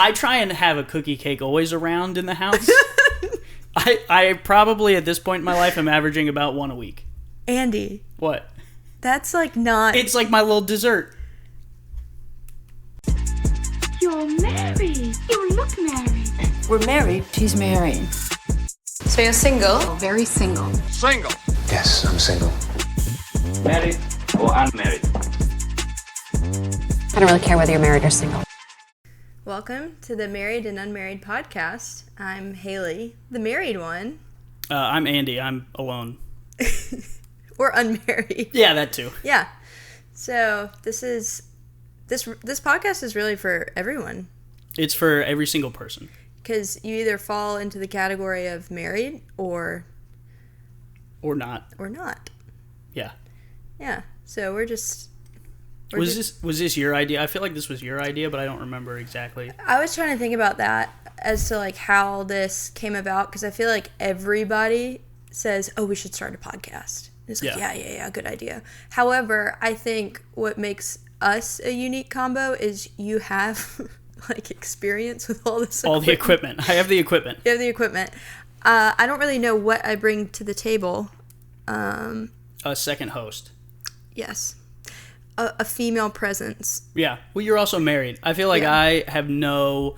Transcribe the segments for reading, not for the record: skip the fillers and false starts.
I try and have a cookie cake always around in the house. I probably at this point in my life am averaging about one a week. Andy. What? That's like not... It's like my little dessert. You're married. You look married. We're married. She's married. So you're single? Very single. Single. Yes, I'm single. Married or unmarried? I don't really care whether you're married or single. Welcome to the Married and Unmarried Podcast. I'm Haley, the married one. I'm Andy. I'm alone. Or unmarried. Yeah, that too. Yeah. So this podcast is really for everyone. It's for every single person. Because you either fall into the category of married or not. Yeah. Yeah. So was this your idea? I feel like this was your idea, but I don't remember exactly. I was trying to think about that as to like how this came about, because I feel like everybody says, "Oh, we should start a podcast." It's like, yeah, good idea. However, I think what makes us a unique combo is you have like experience with all this equipment. All the equipment. I have the equipment. You have the equipment. I don't really know what I bring to the table. A second host. Yes. A female presence. Yeah. Well, you're also married. I feel like I have no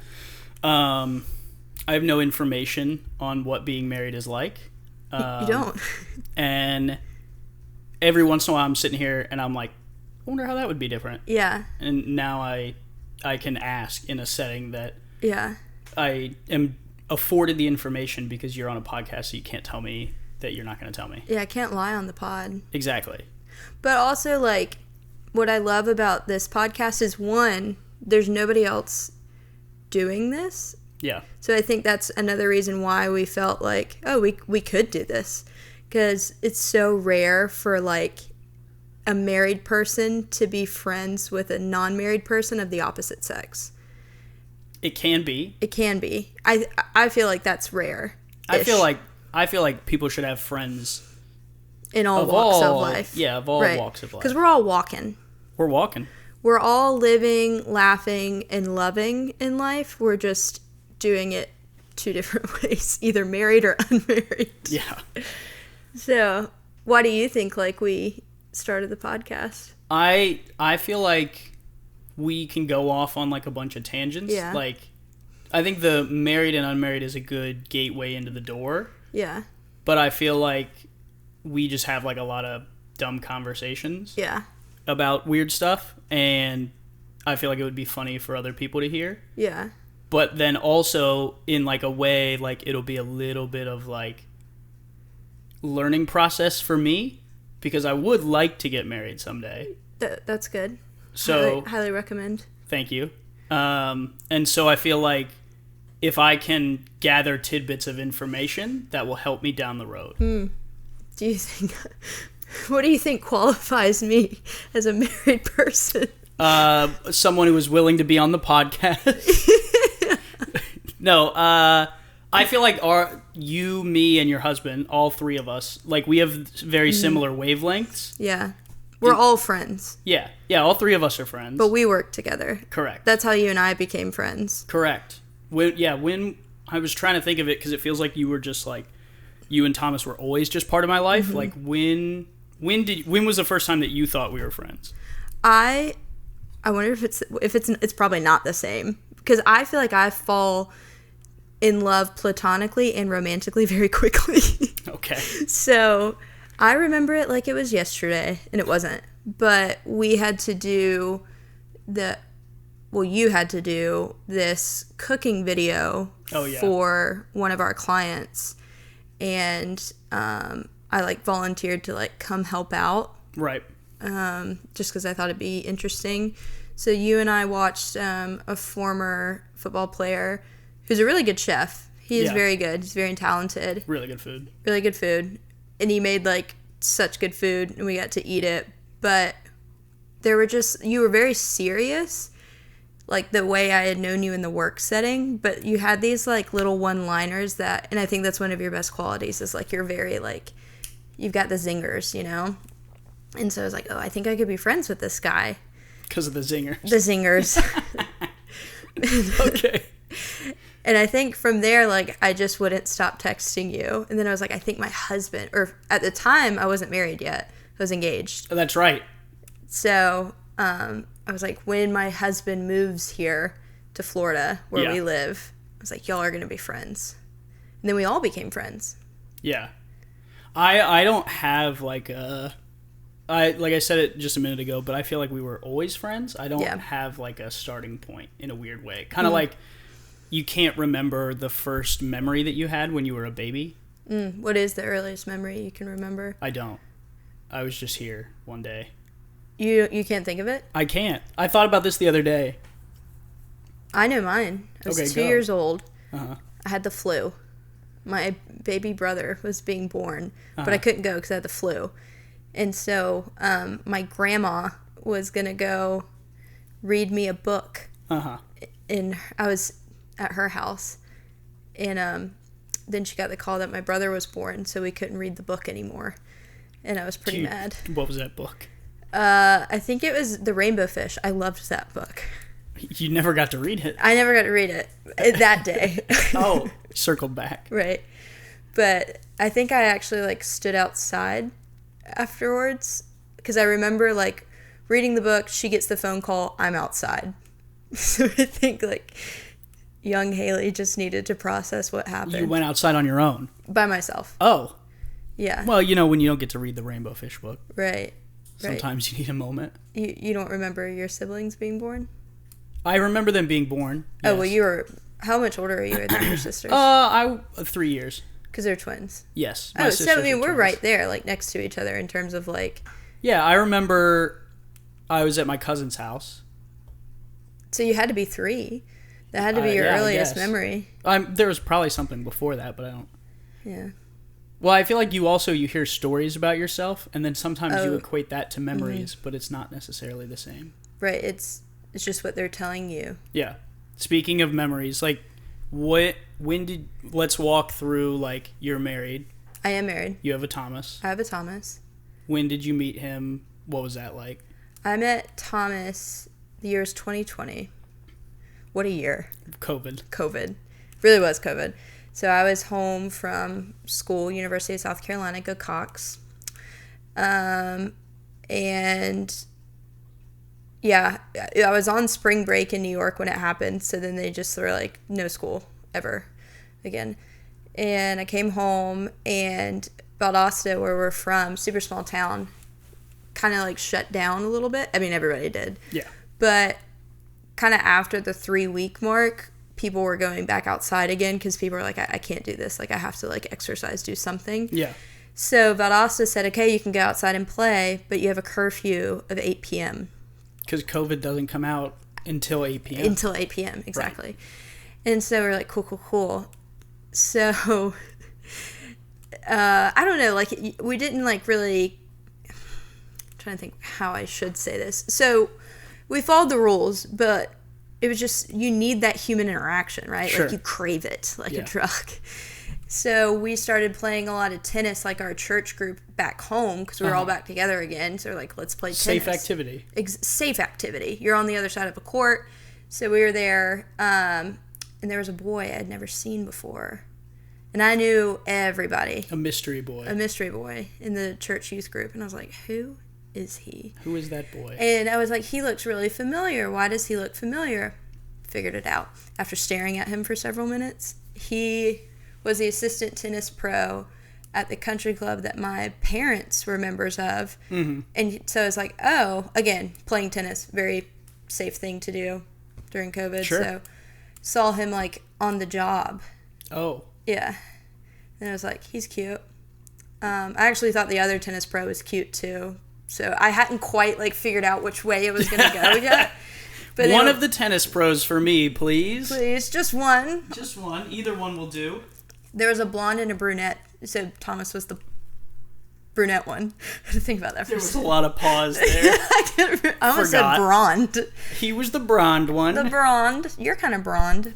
information on what being married is like. You don't. And every once in a while I'm sitting here and I'm like, I wonder how that would be different. Yeah. And now I can ask in a setting that I am afforded the information because you're on a podcast, so you can't tell me that you're not going to tell me. Yeah, I can't lie on the pod. Exactly. But also, like, what I love about this podcast is, one, there's nobody else doing this. Yeah. So I think that's another reason why we felt like, oh, we could do this. Because it's so rare for, like, a married person to be friends with a non-married person of the opposite sex. It can be. It can be. I feel like that's rare. I feel like people should have friends in all walks of life. Yeah, of all walks of life. Because we're all walking. We're walking. We're all living, laughing, and loving in life. We're just doing it two different ways, either married or unmarried. Yeah. So, why do you think like we started the podcast? I feel like we can go off on like a bunch of tangents. Yeah. Like, I think the married and unmarried is a good gateway into the door. Yeah. But I feel like we just have like a lot of dumb conversations. Yeah. About weird stuff, and I feel like it would be funny for other people to hear. Yeah. But then also in like a way, like it'll be a little bit of like learning process for me, because I would like to get married someday. That's good. So highly recommend. Thank you. And so I feel like if I can gather tidbits of information, that will help me down the road. Do you think? What do you think qualifies me as a married person? Someone who is willing to be on the podcast. No, I feel like you, me, and your husband, all three of us, like we have very similar wavelengths. Yeah. We're all friends. Yeah, all three of us are friends. But we work together. Correct. That's how you and I became friends. Correct. When I was trying to think of it, because it feels like you were just like, you and Thomas were always just part of my life. Mm-hmm. Like when was the first time that you thought we were friends? I wonder if it's probably not the same, because I feel like I fall in love platonically and romantically very quickly. Okay. So I remember it like it was yesterday, and it wasn't. But we had to do you had to do this cooking video for one of our clients, and I like volunteered to like come help out. Right. Just because I thought it'd be interesting. So you and I watched a former football player who's a really good chef. He is very good. He's very talented. Really good food. Really good food. And he made like such good food, and we got to eat it. But you were very serious, like the way I had known you in the work setting, but you had these like little one-liners and I think that's one of your best qualities, is like you're very like, you've got the zingers, you know? And so I was like, oh, I think I could be friends with this guy. Because of the zingers. The zingers. Okay. And I think from there, like, I just wouldn't stop texting you. And then I was like, I think my husband, or at the time, I wasn't married yet. I was engaged. Oh, that's right. So I was like, when my husband moves here to Florida, where we live, I was like, y'all are going to be friends. And then we all became friends. Yeah. I don't have like I said it just a minute ago, but I feel like we were always friends. I don't have like a starting point in a weird way. Kind of like you can't remember the first memory that you had when you were a baby. What is the earliest memory you can remember? I don't. I was just here one day. You can't think of it? I can't. I thought about this the other day. I know mine. I was 2 years old. I had the flu. My baby brother was being born, but I couldn't go because I had the flu. And so my grandma was going to go read me a book. And I was at her house. And then she got the call that my brother was born, so we couldn't read the book anymore. And I was pretty mad. What was that book? I think it was The Rainbow Fish. I loved that book. You never got to read it. I never got to read it that day. Oh, circled back. Right. But I think I actually like stood outside afterwards because I remember like reading the book, she gets the phone call, I'm outside. So I think like young Haley just needed to process what happened. You went outside on your own? By myself. Oh. Yeah. Well, you know, when you don't get to read the Rainbow Fish book. Right. Sometimes you need a moment. You don't remember your siblings being born? I remember them being born. Yes. Oh, well, you were... How much older are you than your sisters? 3 years. Because they're twins. Yes. Oh, so I mean, we're right there, like, next to each other in terms of, like... Yeah, I remember I was at my cousin's house. So you had to be 3. That had to be your earliest memory. There was probably something before that, but I don't... Yeah. Well, I feel like you hear stories about yourself, and then sometimes you equate that to memories, but it's not necessarily the same. Right, it's just what they're telling you. Yeah. Speaking of memories, like, let's walk through, like, you're married. I am married. You have a Thomas. I have a Thomas. When did you meet him? What was that like? I met Thomas, the year is 2020. What a year. COVID. Really was COVID. So I was home from school, University of South Carolina, go Cox. And yeah, I was on spring break in New York when it happened. So then they just were like, no school ever again. And I came home, and Valdosta, where we're from, super small town, kind of like shut down a little bit. I mean, everybody did. Yeah. But kind of after the 3-week mark, people were going back outside again because people were like, I can't do this. Like, I have to, like, exercise, do something. Yeah. So Valdosta said, okay, you can go outside and play, but you have a curfew of 8 p.m. Because COVID doesn't come out until 8 p.m. Until 8 p.m., exactly. Right. And so we're like, cool. So, I don't know, like, we didn't, like, really... I'm trying to think how I should say this. So, we followed the rules, but it was just, you need that human interaction, right? Sure. Like, you crave it like a drug. So we started playing a lot of tennis, like our church group back home, because we were all back together again. So we're like, let's play tennis. Safe activity. Safe activity. You're on the other side of a court. So we were there, and there was a boy I'd never seen before. And I knew everybody. A mystery boy In the church youth group. And I was like, who is he? Who is that boy? And I was like, he looks really familiar. Why does he look familiar? Figured it out. After staring at him for several minutes, he was the assistant tennis pro at the country club that my parents were members of. Mm-hmm. And so I was like, oh, again, playing tennis, very safe thing to do during COVID. Sure. So saw him like on the job. Oh. Yeah. And I was like, he's cute. I actually thought the other tennis pro was cute too. So I hadn't quite like figured out which way it was going to go yet. But one of the tennis pros for me, please. Please, just one. Just one. Either one will do. There was a blonde and a brunette. So Thomas was the brunette one. I had to think about that for There a was a second. lot of pause there. I almost said blonde. He was the blonde one. The blonde. You're kind of blonde.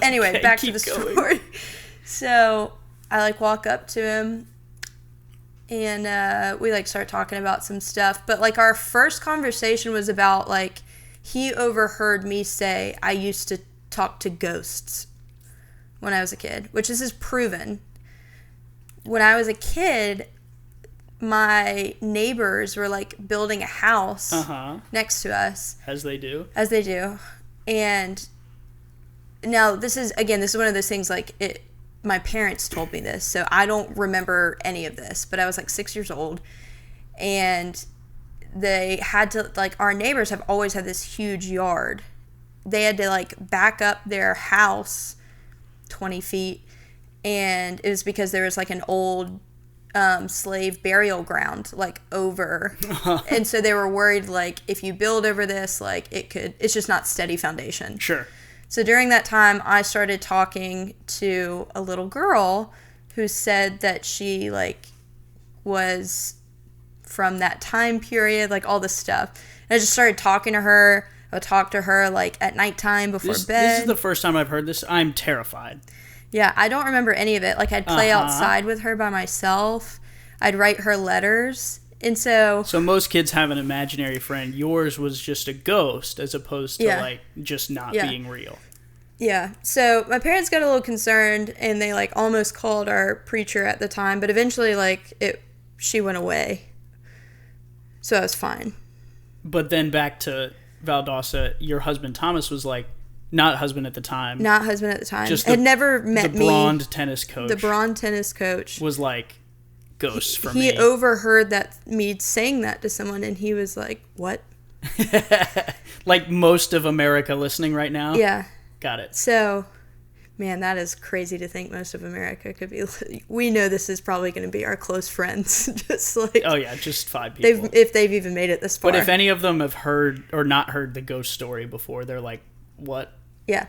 Anyway, Okay, back to keep the going. story. So I like walk up to him, and we like start talking about some stuff. But like our first conversation was about like he overheard me say I used to talked to ghosts when I was a kid, which this is proven. When I was a kid, my neighbors were like building a house next to us. As they do. As they do. And now this is one of those things like my parents told me this, so I don't remember any of this, but I was like 6 years old, and they had to, like, our neighbors have always had this huge yard. They had to like back up their house 20 feet, and it was because there was like an old slave burial ground like over and so they were worried like if you build over this, like it's just not steady foundation. Sure. So during that time I started talking to a little girl who said that she like was from that time period, like all this stuff, and I just started talking to her. I would talk to her like at nighttime before bed. This is the first time I've heard this. I'm terrified. Yeah, I don't remember any of it. Like, I'd play outside with her by myself. I'd write her letters. And so most kids have an imaginary friend. Yours was just a ghost as opposed to, like, just not being real. Yeah. So my parents got a little concerned, and they, like, almost called our preacher at the time. But eventually, like, she went away. So I was fine. But then back to Valdosta, your husband Thomas was, like, not husband at the time. Not husband at the time. Just had never met me. The blonde tennis coach. The blonde tennis coach. Was like, ghosts for me. He overheard me saying that to someone, and he was like, what? Like most of America listening right now? Yeah. Got it. So, man, that is crazy to think most of America could be. We know this is probably going to be our close friends. Just like. Oh, yeah, just 5 people. If they've even made it this far. But if any of them have heard or not heard the ghost story before, they're like, what? Yeah.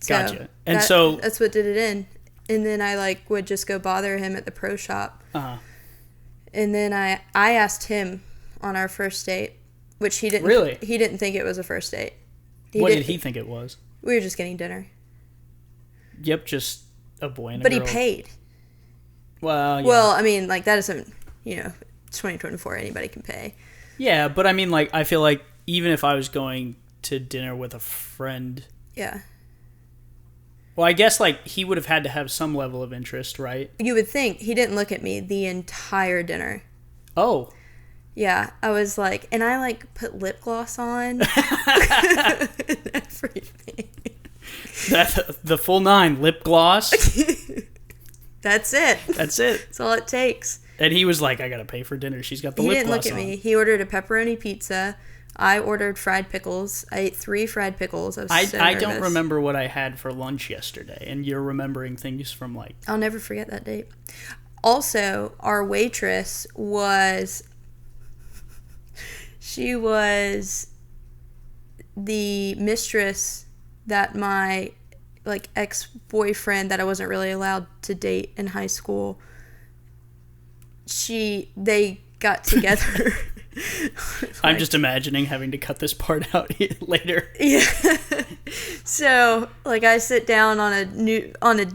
Gotcha. And so that's what did it in. And then I like would just go bother him at the pro shop. Uh-huh. And then I asked him on our first date, which he didn't. Really? He didn't think it was a first date. What did he think it was? We were just getting dinner. Yep, just a boy and a girl. But he paid. Well, yeah. Well, I mean, like that isn't, 2024, anybody can pay. Yeah, but I mean, like, I feel like even if I was going to dinner with a friend. Yeah. Well, I guess, like, he would have had to have some level of interest, right? You would think. He didn't look at me the entire dinner. Oh. Yeah. I was like, and I, like, put lip gloss on. Everything. The full 9. Lip gloss. That's it. That's it. That's all it takes. And he was like, I got to pay for dinner. She's got the lip gloss on. He didn't look at me. He ordered a pepperoni pizza. I ordered fried pickles. I ate 3 fried pickles. I don't remember what I had for lunch yesterday, and you're remembering things from like... I'll never forget that date. Also, our waitress was... She was the mistress that my like ex-boyfriend that I wasn't really allowed to date in high school. They got together... I'm just imagining having to cut this part out later. Yeah. So, like, I sit down on a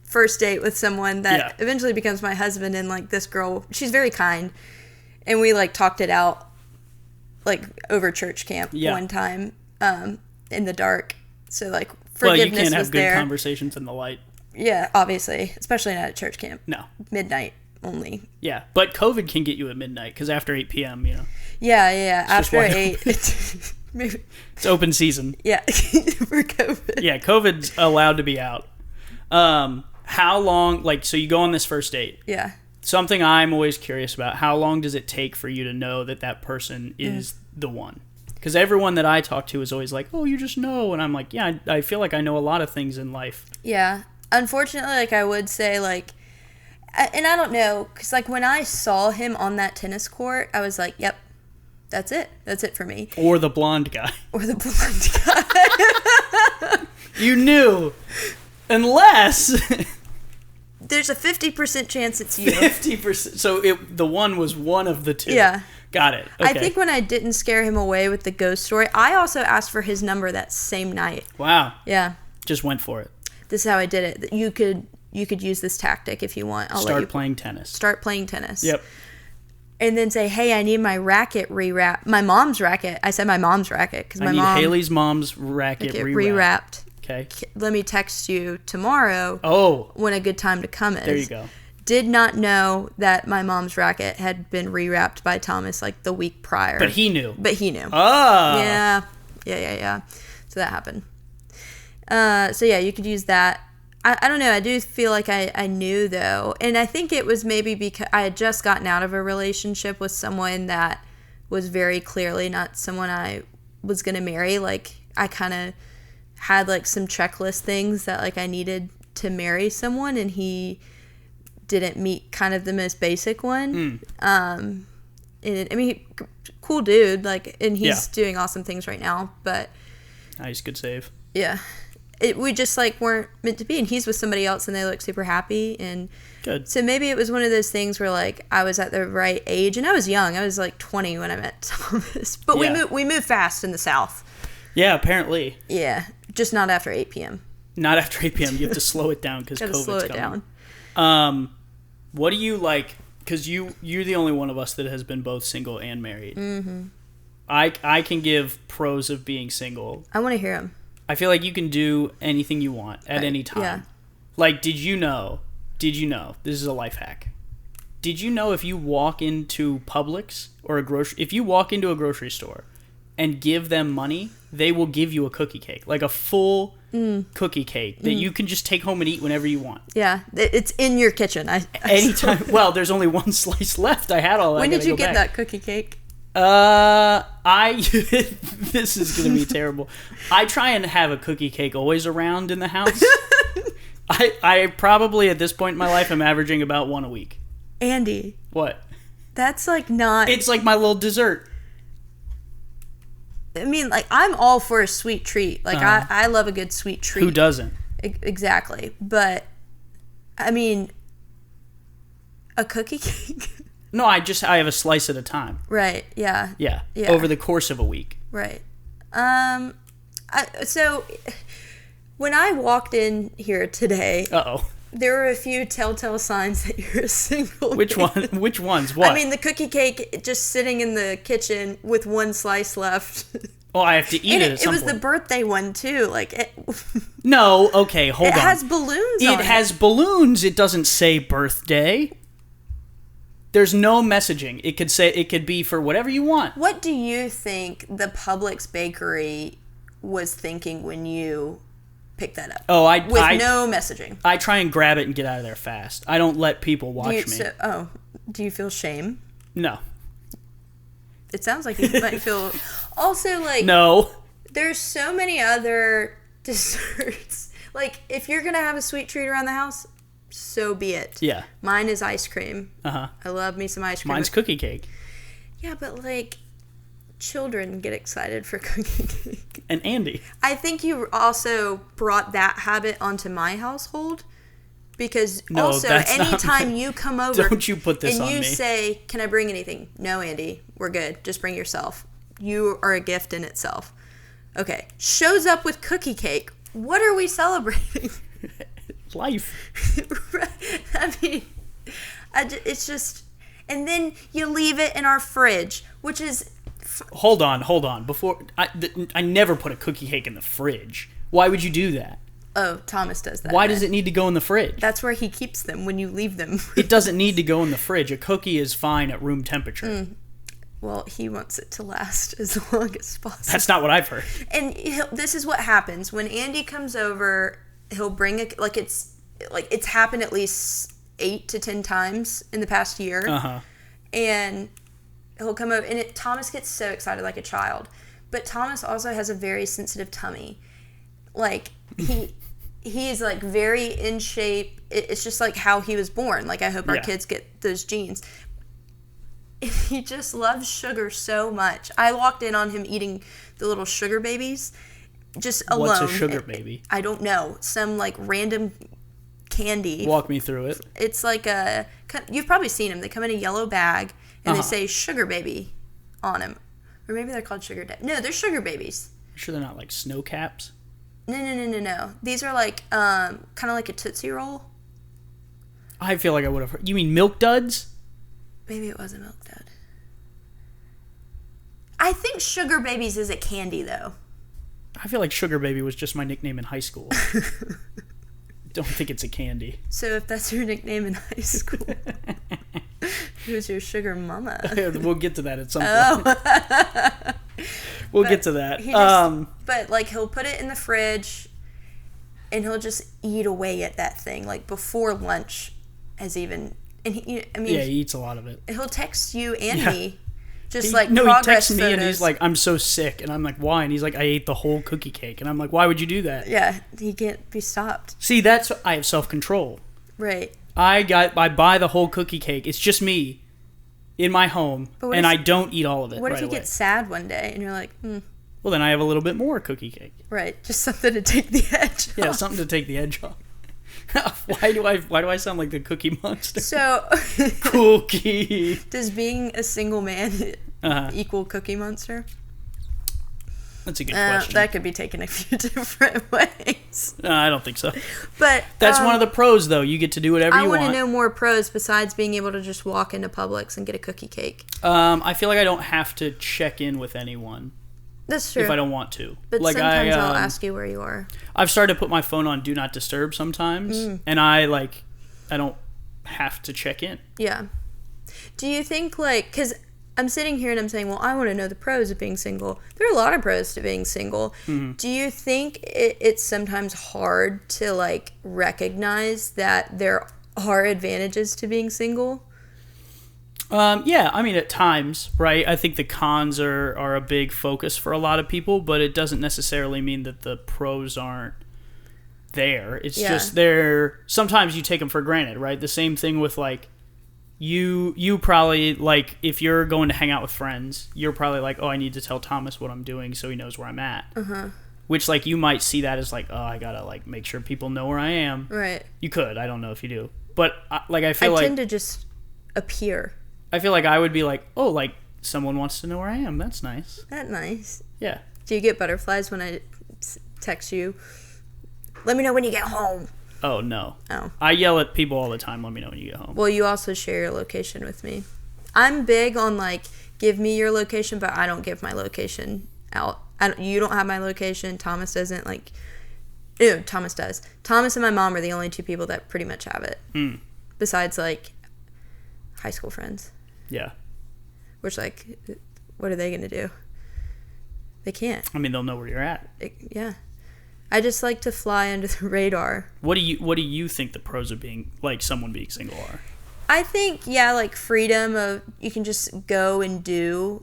first date with someone that eventually becomes my husband, and like this girl, she's very kind, and we like talked it out, like over church camp one time, in the dark. So like forgiveness was there. Well, you can't have good conversations in the light. Yeah, obviously, especially not at church camp. No. Midnight. Only. Yeah, but COVID can get you at midnight because after 8 p.m., Yeah, after 8. It's open season. Yeah, for COVID. Yeah, COVID's allowed to be out. How long, like, so you go on this first date. Yeah. Something I'm always curious about, how long does it take for you to know that person is the one? Because everyone that I talk to is always like, oh, you just know. And I'm like, yeah, I feel like I know a lot of things in life. Yeah. Unfortunately, like, I would say, like, and I don't know, because, like, when I saw him on that tennis court, I was like, yep, that's it. That's it for me. Or the blonde guy. You knew. Unless... There's a 50% chance it's you. 50%. So the one was one of the two. Yeah. Got it. Okay. I think when I didn't scare him away with the ghost story, I also asked for his number that same night. Wow. Yeah. Just went for it. This is how I did it. You could use this tactic if you want. I'll let you playing tennis. Start playing tennis. Yep. and then say, hey, I need my racket rewrapped. My mom's racket. I said my mom's racket because my mom. Haley's mom's racket rewrapped. Okay. Let me text you tomorrow. Oh. When a good time to come is. There you go. Did not know that my mom's racket had been rewrapped by Thomas like the week prior. But he knew. Oh. Yeah. So that happened. So yeah, you could use that. I don't know. I do feel like I knew though. And I think it was maybe because I had just gotten out of a relationship with someone that was very clearly not someone I was going to marry. Like I kind of had like some checklist things that like I needed to marry someone, and he didn't meet kind of the most basic one. And I mean, cool dude, like, and he's doing awesome things right now, but nice, good save. Yeah, we just like weren't meant to be, and he's with somebody else and they look super happy, and good. So maybe it was one of those things where like I was at the right age, and I was young. I was like 20 when I met Thomas, but we moved fast in the South. Yeah, apparently. Yeah, just not after 8 p.m. Not after 8 p.m. You have to slow it down because COVID's slow it coming. Down. What do you like? Because you're the only one of us that has been both single and married. Mm-hmm. I can give pros of being single. I want to hear them. I feel like you can do anything you want at any time. Yeah. Like, did you know, this is a life hack. Did you know if you walk into Publix or if you walk into a grocery store and give them money, they will give you a cookie cake, like a full cookie cake that you can just take home and eat whenever you want. Yeah, it's in your kitchen. Anytime. Well, there's only one slice left. I had all that. When did you get that cookie cake? This is gonna be terrible. I try and have a cookie cake always around in the house. I probably at this point in my life am averaging about one a week. Andy. What? That's like not. It's like my little dessert. I mean, like, I'm all for a sweet treat. Like, I love a good sweet treat. Who doesn't? Exactly. But, I mean, a cookie cake? No, I have a slice at a time. Right, yeah. Yeah. Over the course of a week. Right. So, when I walked in here today... Uh-oh. There were a few telltale signs that you're a single. Which ones? What? I mean, the cookie cake just sitting in the kitchen with one slice left. Oh, I have to eat it at some point. It was the birthday one, too. Like No, okay, hold on. It has balloons on it. It has balloons. It doesn't say birthday. There's no messaging. It could be for whatever you want. What do you think the Publix bakery was thinking when you picked that up? Oh, with no messaging. I try and grab it and get out of there fast. I don't let people watch me. Do you feel shame? No. It sounds like you might feel. Also, like, no. There's so many other desserts. Like, if you're gonna have a sweet treat around the house, so be it. Yeah. Mine is ice cream. I love me some ice cream. Mine's cookie cake. Yeah, but like, children get excited for cookie cake. And Andy. I think you also brought that habit onto my household. Because anytime you come over, don't you put this on me. And you say, "Can I bring anything?" No, Andy, we're good. Just bring yourself. You are a gift in itself. Okay, shows up with cookie cake. What are we celebrating? Life. I mean, it's just, and then you leave it in our fridge, which is. Hold on. Before I never put a cookie cake in the fridge. Why would you do that? Oh, Thomas does that. Why does it need to go in the fridge? That's where he keeps them when you leave them. It doesn't need to go in the fridge. A cookie is fine at room temperature. Well, he wants it to last as long as possible. That's not what I've heard. And this is what happens. When Andy comes over, he'll bring it's happened at least 8 to 10 times in the past year. And he'll come over, and Thomas gets so excited like a child. But Thomas also has a very sensitive tummy. Like, he's like very in shape. It's just like how he was born. Like, I hope our kids get those genes. He just loves sugar so much. I walked in on him eating the little sugar babies just alone. What's a sugar baby? I don't know. Some like random candy. Walk me through it. It's like you've probably seen them. They come in a yellow bag and they say sugar baby on them. Or maybe they're called sugar daddy. No, they're sugar babies. You sure they're not like snow caps? No. These are like kind of like a Tootsie Roll. I feel like I would have heard. You mean Milk Duds? Maybe it was a Milk Dud. I think Sugar Babies is a candy, though. I feel like Sugar Baby was just my nickname in high school. Don't think it's a candy. So if that's your nickname in high school, who's your sugar mama? We'll get to that at some point. We'll get to that. But like he'll put it in the fridge, and he'll just eat away at that thing like before lunch, And he eats a lot of it. He'll text you and me. Just He progress texts me photos. and he's like, I'm so sick. And I'm like, why? And he's like, I ate the whole cookie cake. And I'm like, why would you do that? Yeah, he can't be stopped. See, I have self-control. Right. I buy the whole cookie cake. It's just me in my home, and I don't eat all of it. What if right you away. get sad one day and you're like, Well, then I have a little bit more cookie cake. Right, just something to take the edge off. Yeah, something to take the edge off. Why do I sound like the Cookie Monster? So, Cookie. Does being a single man equal Cookie Monster? That's a good question. That could be taken a few different ways. I don't think so. But that's one of the pros, though. You get to do whatever you want. I want to know more pros besides being able to just walk into Publix and get a cookie cake. I feel like I don't have to check in with anyone. That's true. If I don't want to. But like sometimes I'll ask you where you are. I've started to put my phone on Do Not Disturb sometimes, and I don't have to check in. Yeah. Do you think, because I'm sitting here and I'm saying, well, I want to know the pros of being single. There are a lot of pros to being single. Mm-hmm. Do you think it's sometimes hard to, recognize that there are advantages to being single? Yeah, I mean, at times, right? I think the cons are a big focus for a lot of people, but it doesn't necessarily mean that the pros aren't there. It's just sometimes you take them for granted, right? The same thing with, you probably, if you're going to hang out with friends, you're probably like, oh, I need to tell Thomas what I'm doing so he knows where I'm at. Uh-huh. Which, you might see that as, oh, I gotta, make sure people know where I am. Right. You could. I don't know if you do. But, I feel I tend to just appear. I feel like I would be like, oh, someone wants to know where I am. That's nice. That's nice. Yeah. Do you get butterflies when I text you? Let me know when you get home. Oh, no. Oh. I yell at people all the time, let me know when you get home. Well, you also share your location with me. I'm big on, give me your location, but I don't give my location out. You don't have my location. Thomas doesn't, Ew, Thomas does. Thomas and my mom are the only two people that pretty much have it. Besides, high school friends. Yeah. Which, what are they going to do? They can't. I mean, they'll know where you're at. Yeah. I just like to fly under the radar. What do you think the pros of being, someone being single are? I think, freedom of, you can just go and do,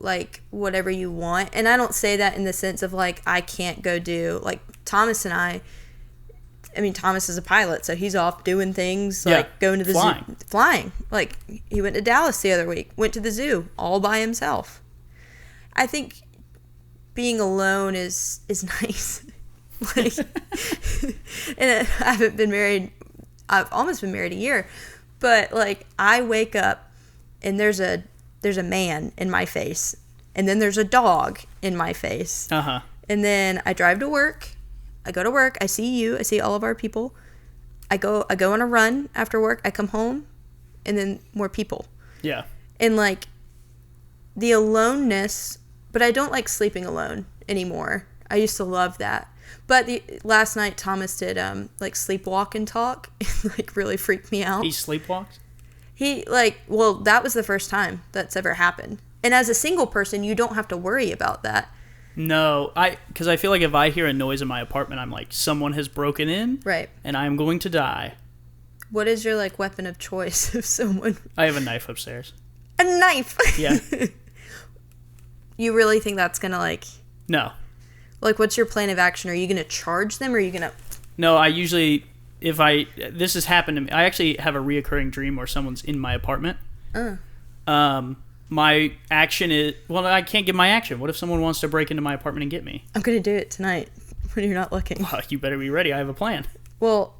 whatever you want. And I don't say that in the sense of, I can't go do, Thomas and I mean, Thomas is a pilot, so he's off doing things, going to the zoo. Flying. He went to Dallas the other week, went to the zoo, all by himself. I think being alone is nice. And I haven't been married, I've almost been married a year, but, I wake up, and there's a man in my face, and then there's a dog in my face. Uh-huh. And then I drive to work. I go to work, I see you, I see all of our people. I go on a run after work, I come home, and then more people. Yeah. And the aloneness, but I don't like sleeping alone anymore. I used to love that. But last night Thomas did sleepwalk and talk. It really freaked me out. He sleepwalked? He that was the first time that's ever happened. And as a single person, you don't have to worry about that. No, because I feel like if I hear a noise in my apartment, I'm like, someone has broken in, right? And I'm going to die. What is your weapon of choice if someone? I have a knife upstairs. A knife? Yeah. You really think that's gonna No. What's your plan of action? Are you gonna charge them, or are you gonna? No, I usually, this has happened to me. I actually have a reoccurring dream where someone's in my apartment. My action is... Well, I can't give my action. What if someone wants to break into my apartment and get me? I'm going to do it tonight when you're not looking. Well, you better be ready. I have a plan. Well...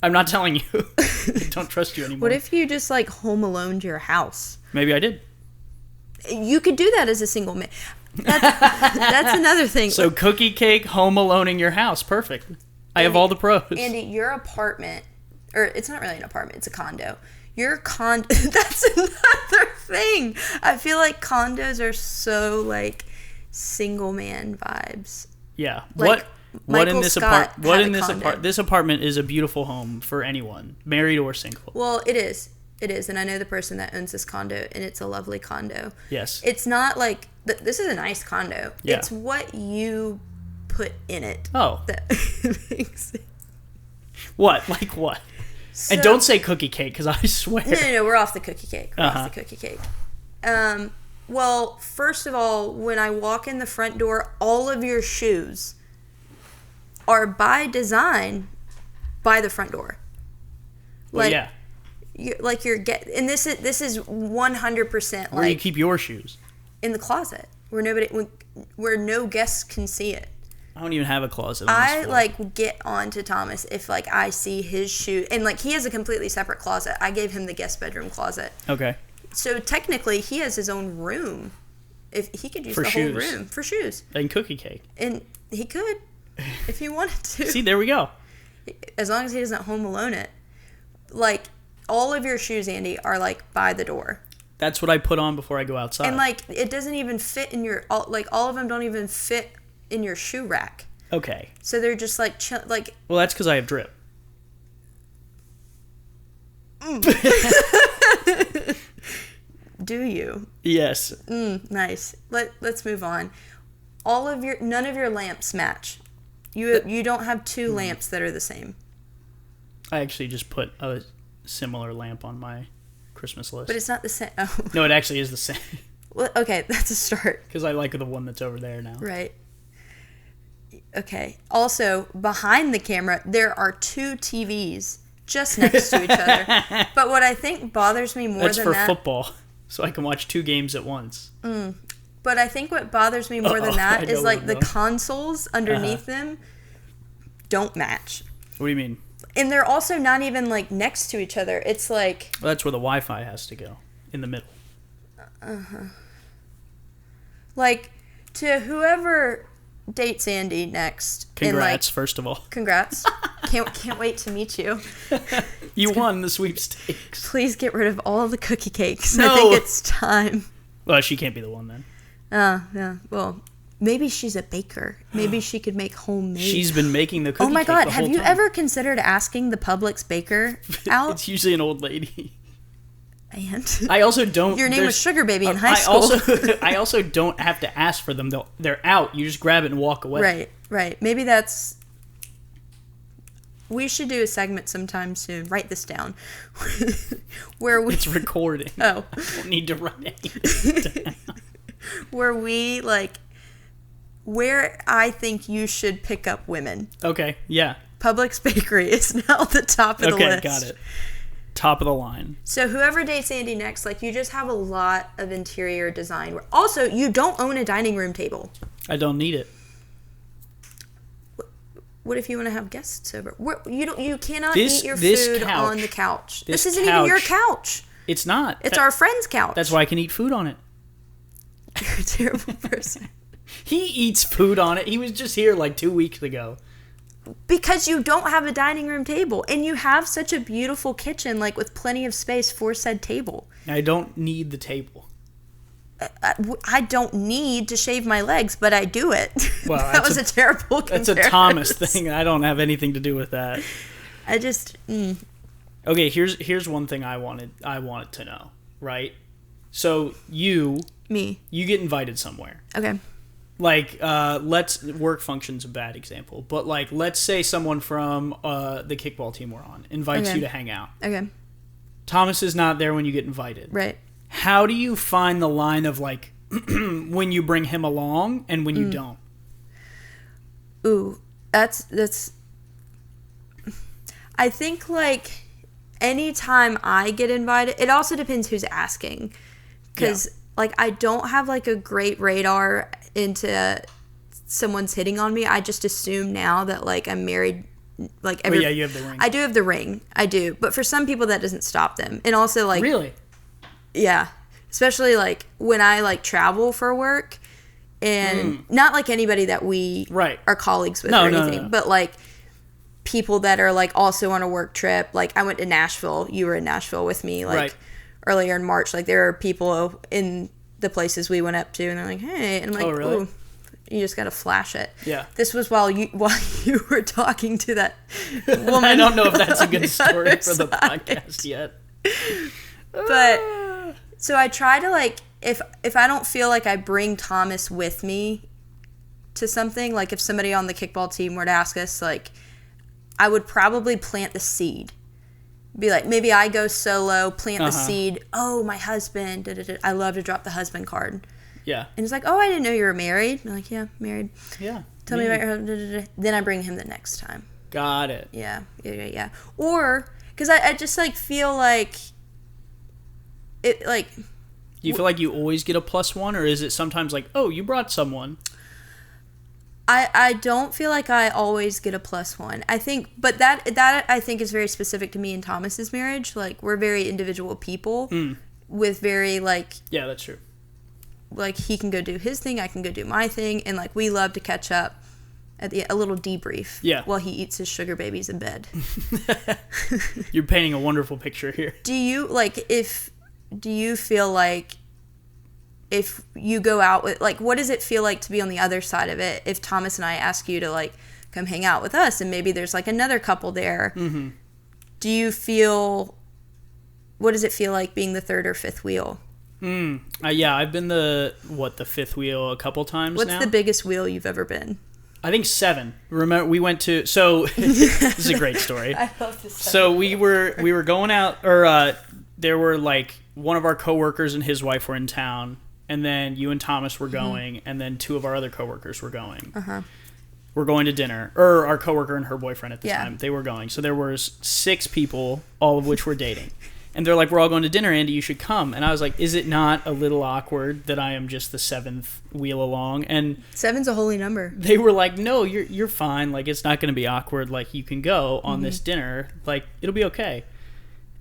I'm not telling you. I don't trust you anymore. What if you just, home alone your house? Maybe I did. You could do that as a single man. That's another thing. So cookie cake, home aloneing your house. Perfect. I have all the pros. Andy, your apartment... Or it's not really an apartment. It's a condo. Your condo, that's another thing. I feel like condos are so like single man vibes. Yeah. Like, What in Michael this Scott apartment? What had in a this condo. apartment? This apartment is a beautiful home for anyone, married or single. Well, it is. It is, and I know the person that owns this condo, and it's a lovely condo. Yes. It's not like this is a nice condo. Yeah. It's what you put in it. Oh. That makes it. What? Like what? So, And don't say cookie cake, because I swear. No, we're off the cookie cake. We're off the cookie cake. Well, first of all, when I walk in the front door, all of your shoes are by design by the front door. Well, yeah. And this is 100% Where do you like keep your shoes? in the closet where no guests can see it. I don't even have a closet. On this I floor. like get on to Thomas if like I see his shoe, and like he has a completely separate closet. I gave him the guest bedroom closet, Okay. so technically he has his own room. If he could use For the shoes. whole room for shoes, And cookie cake. and he could if he wanted to. See, there we go. As long as he doesn't home alone it. Like all of your shoes, Andy, are like by the door. That's what I put on before I go outside. And like it doesn't even fit in your all of them don't even fit in your shoe rack. Okay. So they're just like like Well, that's because I have drip. do you? Yes. Nice. Let's move on. None of your lamps match. You don't have two lamps that are the same. I actually just put a similar lamp on my Christmas list. But it's not the same. Oh. No, it actually is the same. Well, okay, that's a start. Because I like the one that's over there now. Right. Okay. Also, behind the camera, there are two TVs just next to each other. But what I think bothers me more That's than for that... football. So I can watch 2 games at once. But I think what bothers me more than I that know is where like I'm the going. consoles underneath them don't match. What do you mean? And they're also not even like next to each other. It's like... Well, that's where the Wi-Fi has to go. In the middle. Like, to whoever dates Andy next. Congrats, first of all. Congrats. Can't wait to meet you. You won the sweepstakes. Please get rid of all the cookie cakes. No. I think it's time. Well, she can't be the one then. Yeah. Well, maybe she's a baker. Maybe she could make homemade. She's been making the cookie Oh my cake God! the Have whole you time. ever considered asking the Publix baker out? It's usually an old lady. And I also don't. your name was there's- Sugar Baby in high school. I also don't have to ask for them. They're out. You just grab it and walk away. Right. Maybe that's. We should do a segment sometime soon. Write this down. Where we It's recording. oh, I don't need to write anything down. where we like where I think you should pick up women. Okay. Yeah. Publix Bakery is now the top of the Okay. list. Got it. Top of the line. So whoever dates Andy next, like you just have a lot of interior design. Also, you don't own a dining room table. I don't need it. What if you want to have guests over? You cannot This- eat your this food couch- on the couch. this This isn't even your couch- couch. It's not. It's our friend's couch. That's why I can eat food on it. You're a terrible person. He eats food on it. He was just here like 2 weeks ago. Because you don't have a dining room table, and you have such a beautiful kitchen, like with plenty of space for said table. I don't need the table. I don't need to shave my legs, but I do it. Well, that that's was a- a terrible That's a comparison. Thomas thing. I don't have anything to do with that. I just Okay, here's one thing I wanted to know, right? So you get invited somewhere. Okay. Like work function's a bad example, but like let's say someone from the kickball team we're on invites Okay. you to hang out. Okay. Thomas is not there when you get invited. Right. How do you find the line of like when you bring him along and when you don't? Ooh, that's I think like anytime I get invited, it also depends who's asking. Cuz like I don't have like a great radar into someone's hitting on me. I just assume now that like I'm married like But yeah, you have the ring. I do have the ring. I do. But for some people that doesn't stop them. And also like Really? yeah, especially like when I like travel for work, and not like anybody that we Right. are colleagues with No, or no, anything, no. but like people that are like also on a work trip. Like I went to Nashville. You were in Nashville with me like earlier in March. Like there are people in the places we went up to, and they're like, "Hey," and I'm like, "Oh, really?" Ooh, you just gotta flash it. Yeah. This was while you were talking to that woman. I don't know if that's a good story for the podcast yet. But so I try to like if I don't feel like I bring Thomas with me to something, like if somebody on the kickball team were to ask us, like I would probably plant the seed. Be like, maybe I go solo, plant the seed. Oh, my husband. I love to drop the husband card. Yeah. And it's like, oh, I didn't know you were married. I'm like, yeah, married. Yeah. Tell me about your husband. Then I bring him the next time. Got it. Yeah. Or, because I just like feel like it, like. You feel like you always get a +1, or is it sometimes like, oh, you brought someone? I don't feel like I always get a +1. I think, but that I think is very specific to me and Thomas's marriage. Like we're very individual people with very like. Yeah, that's true. Like he can go do his thing, I can go do my thing, and like we love to catch up at a little debrief. Yeah. While he eats his sugar babies in bed. You're painting a wonderful picture here. Do you feel like if you go out with, like, what does it feel like to be on the other side of it if Thomas and I ask you to, like, come hang out with us and maybe there's, like, another couple there? Mm-hmm. Do you feel, what does it feel like being the third or fifth wheel? Yeah, I've been the fifth wheel a couple times now. What's the biggest wheel you've ever been? I think 7. Remember, we went to, so, this is a great story. I love this. So we were going out, or there were, like, one of our coworkers and his wife were in town. And then you and Thomas were going, and then 2 of our other coworkers were going. We're going to dinner. Or our coworker and her boyfriend at the time. They were going. So there was 6 people, all of which were dating. And they're like, we're all going to dinner, Andy, you should come. And I was like, is it not a little awkward that I am just the 7th wheel along? And 7's a holy number. they were like, no, you're fine. Like, it's not going to be awkward. Like, you can go on this dinner. Like, it'll be okay.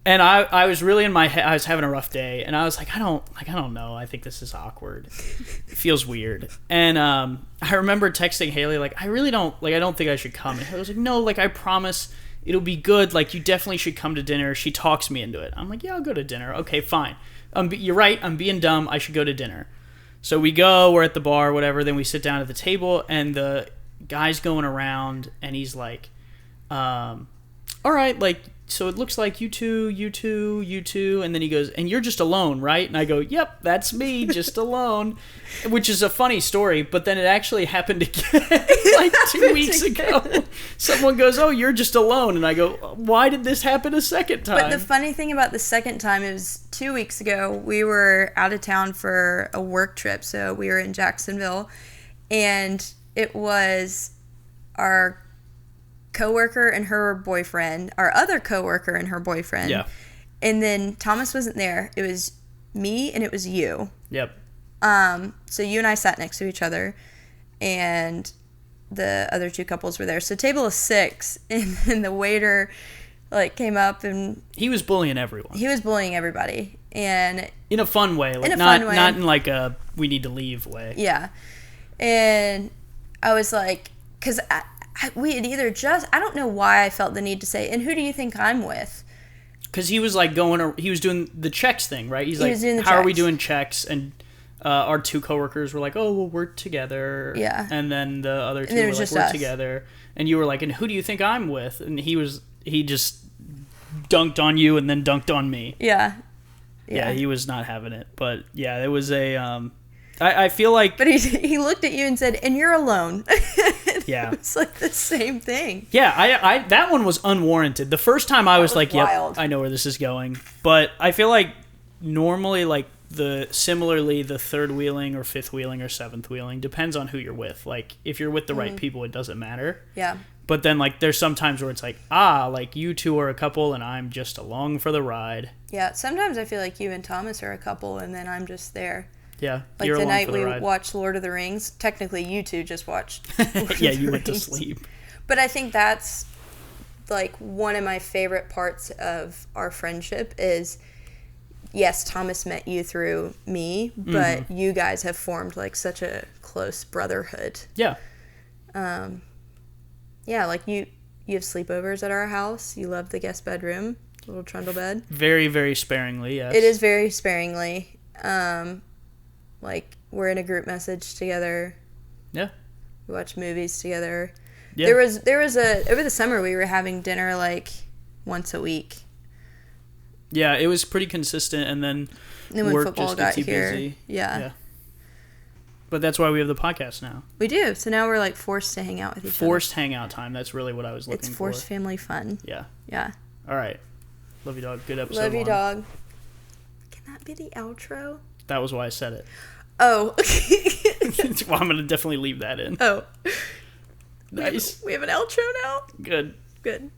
And I was really in my head. I was having a rough day, and I was like, I don't know. I think this is awkward. It feels weird. And I remember texting Haley, like, I don't think I should come. And I was like, no, like, I promise it'll be good. Like, you definitely should come to dinner. She talks me into it. I'm like, yeah, I'll go to dinner. Okay, fine. You're right. I'm being dumb. I should go to dinner. So we go. We're at the bar, whatever. Then we sit down at the table, and the guy's going around, and he's like, all right, like, so it looks like you two, and then he goes, and you're just alone, right? And I go, yep, that's me, just alone, which is a funny story, but then it actually happened again, like 2 weeks ago. Someone goes, oh, you're just alone, and I go, why did this happen a second time? But the funny thing about the second time is 2 weeks ago, we were out of town for a work trip, so we were in Jacksonville, and it was our coworker and her boyfriend, our other coworker and her boyfriend. Yeah. And then Thomas wasn't there. It was me and it was you. Yep. So you and I sat next to each other, and the other 2 couples were there. So table of 6, and then the waiter like came up and he was bullying everyone. He was bullying everybody, and in a fun way, like not in like a we need to leave way. Yeah. And I was like, because we had either just, I don't know why I felt the need to say, and who do you think I'm with? Because he was like he was doing the checks thing, right? He was doing the how are we checks. doing checks? And our 2 coworkers were like, oh, well, we're together. Yeah. And then the other 2 it were was like, just we're us. together. And you were like, and who do you think I'm with? And he just dunked on you and then dunked on me. Yeah. Yeah, he was not having it. But yeah, it was a, I feel like. But he looked at you and said, and you're alone. Yeah. It's like the same thing. Yeah, I that one was unwarranted. The first time I was like, wild. yep, I know where this is going. But I feel like normally like the 3rd wheeling or 5th wheeling or 7th wheeling depends on who you're with. Like if you're with the right people, it doesn't matter. Yeah. But then like there's some times where it's like, like you 2 are a couple and I'm just along for the ride. Yeah, sometimes I feel like you and Thomas are a couple and then I'm just there. Yeah, like you're the along night for the we ride. watched Lord of the Rings. Technically, you 2 just watched. Yeah, you went to sleep. But I think that's like one of my favorite parts of our friendship is, yes, Thomas met you through me, but you guys have formed like such a close brotherhood. Yeah. Yeah, like you have sleepovers at our house. You love the guest bedroom, little trundle bed. Very, very sparingly, yes. It is very sparingly. Like, we're in a group message together. Yeah. We watch movies together. Yeah. There was over the summer we were having dinner like once a week. Yeah, it was pretty consistent, and then when work football just got gets you here, busy. yeah. But that's why we have the podcast now. We do. So now we're like forced to hang out with each other. Forced hangout time. That's really what I was looking for. It's forced family fun. Yeah. Yeah. All right. Love you, dog. Good episode. Love you, one. dog. Can that be the outro? That was why I said it. Oh. Well, I'm going to definitely leave that in. Oh. Nice. We have an outro now? Good. Good.